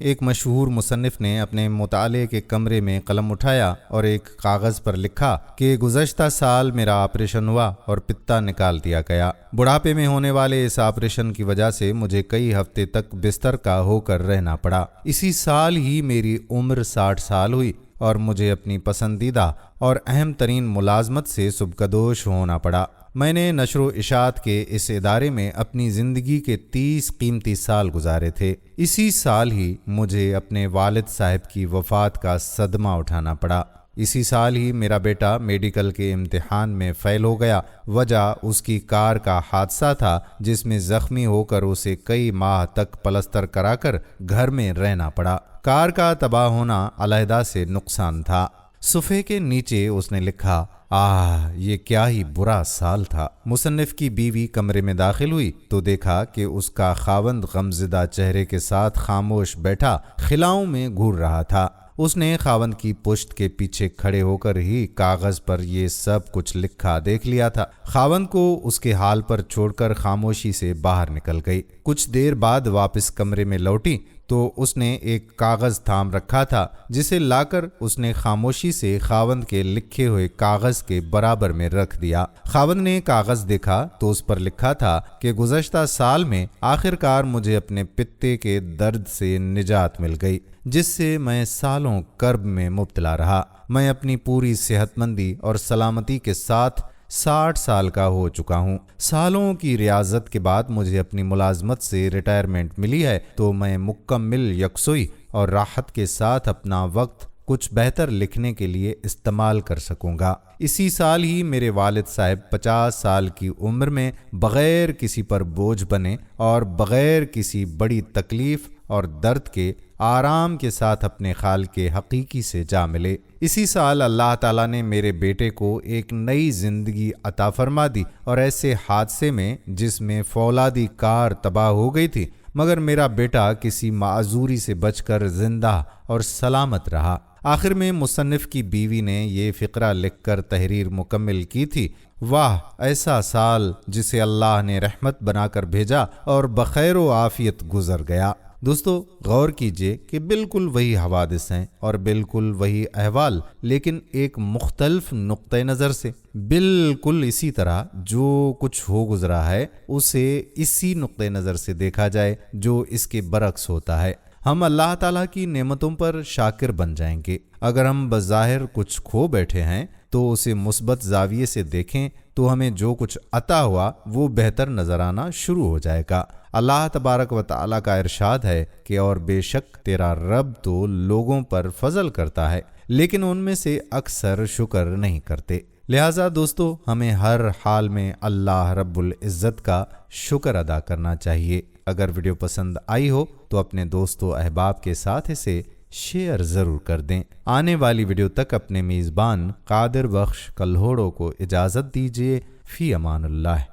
ایک مشہور مصنف نے اپنے مطالعے کے کمرے میں قلم اٹھایا اور ایک کاغذ پر لکھا کہ گزشتہ سال میرا آپریشن ہوا اور پتا نکال دیا گیا۔ بڑھاپے میں ہونے والے اس آپریشن کی وجہ سے مجھے کئی ہفتے تک بستر کا ہو کر رہنا پڑا۔ اسی سال ہی میری عمر 60 سال ہوئی اور مجھے اپنی پسندیدہ اور اہم ترین ملازمت سے سبکدوش ہونا پڑا۔ میں نے نشر و اشاعت کے اس ادارے میں اپنی زندگی کے 30 قیمتی سال گزارے تھے۔ اسی سال ہی مجھے اپنے والد صاحب کی وفات کا صدمہ اٹھانا پڑا۔ اسی سال ہی میرا بیٹا میڈیکل کے امتحان میں فیل ہو گیا۔ وجہ اس کی کار کا حادثہ تھا جس میں زخمی ہو کر اسے کئی ماہ تک پلستر کرا کر گھر میں رہنا پڑا۔ کار کا تباہ ہونا علیحدہ سے نقصان تھا۔ صفحے کے نیچے اس نے لکھا، یہ کیا ہی برا سال تھا۔ مصنف کی بیوی کمرے میں داخل ہوئی تو دیکھا کہ اس کا خاوند غمزدہ چہرے کے ساتھ خاموش بیٹھا خلاؤں میں گھور رہا تھا۔ اس نے خاوند کی پشت کے پیچھے کھڑے ہو کر ہی کاغذ پر یہ سب کچھ لکھا دیکھ لیا تھا۔ خاوند کو اس کے حال پر چھوڑ کر خاموشی سے باہر نکل گئی۔ کچھ دیر بعد واپس کمرے میں لوٹی تو اس نے ایک کاغذ تھام رکھا تھا جسے لا کر اس نے خاموشی سے خاوند کے لکھے ہوئے کاغذ کے برابر میں رکھ دیا۔ خاوند نے کاغذ دیکھا تو اس پر لکھا تھا کہ گزشتہ سال میں آخر کار مجھے اپنے پتے کے درد سے نجات مل گئی جس سے میں سالوں کرب میں مبتلا رہا۔ میں اپنی پوری صحت مندی اور سلامتی کے ساتھ 60 سال کا ہو چکا ہوں۔ سالوں کی ریاضت کے بعد مجھے اپنی ملازمت سے ریٹائرمنٹ ملی ہے تو میں مکمل یکسوئی اور راحت کے ساتھ اپنا وقت کچھ بہتر لکھنے کے لیے استعمال کر سکوں گا۔ اسی سال ہی میرے والد صاحب 50 سال کی عمر میں بغیر کسی پر بوجھ بنے اور بغیر کسی بڑی تکلیف اور درد کے آرام کے ساتھ اپنے خالق حقیقی سے جا ملے۔ اسی سال اللہ تعالیٰ نے میرے بیٹے کو ایک نئی زندگی عطا فرما دی اور ایسے حادثے میں جس میں فولادی کار تباہ ہو گئی تھی مگر میرا بیٹا کسی معذوری سے بچ کر زندہ اور سلامت رہا۔ آخر میں مصنف کی بیوی نے یہ فقرہ لکھ کر تحریر مکمل کی تھی، واہ ایسا سال جسے اللہ نے رحمت بنا کر بھیجا اور بخیر و عافیت گزر گیا۔ دوستو غور کیجئے کہ بالکل وہی حوادث ہیں اور بالکل وہی احوال لیکن ایک مختلف نقطہ نظر سے۔ بالکل اسی طرح جو کچھ ہو گزرا ہے اسے اسی نقطہ نظر سے دیکھا جائے جو اس کے برعکس ہوتا ہے، ہم اللہ تعالیٰ کی نعمتوں پر شاکر بن جائیں گے۔ اگر ہم بظاہر کچھ کھو بیٹھے ہیں تو اسے مثبت زاویے سے دیکھیں تو ہمیں جو کچھ عطا ہوا وہ بہتر نظر آنا شروع ہو جائے گا۔ اللہ تبارک و تعالیٰ کا ارشاد ہے کہ اور بے شک تیرا رب تو لوگوں پر فضل کرتا ہے لیکن ان میں سے اکثر شکر نہیں کرتے۔ لہٰذا دوستو ہمیں ہر حال میں اللہ رب العزت کا شکر ادا کرنا چاہیے۔ اگر ویڈیو پسند آئی ہو تو اپنے دوستوں احباب کے ساتھ اسے شیئر ضرور کر دیں۔ آنے والی ویڈیو تک اپنے میزبان قادر بخش کلہوڑو کو اجازت دیجیے۔ فی امان اللہ۔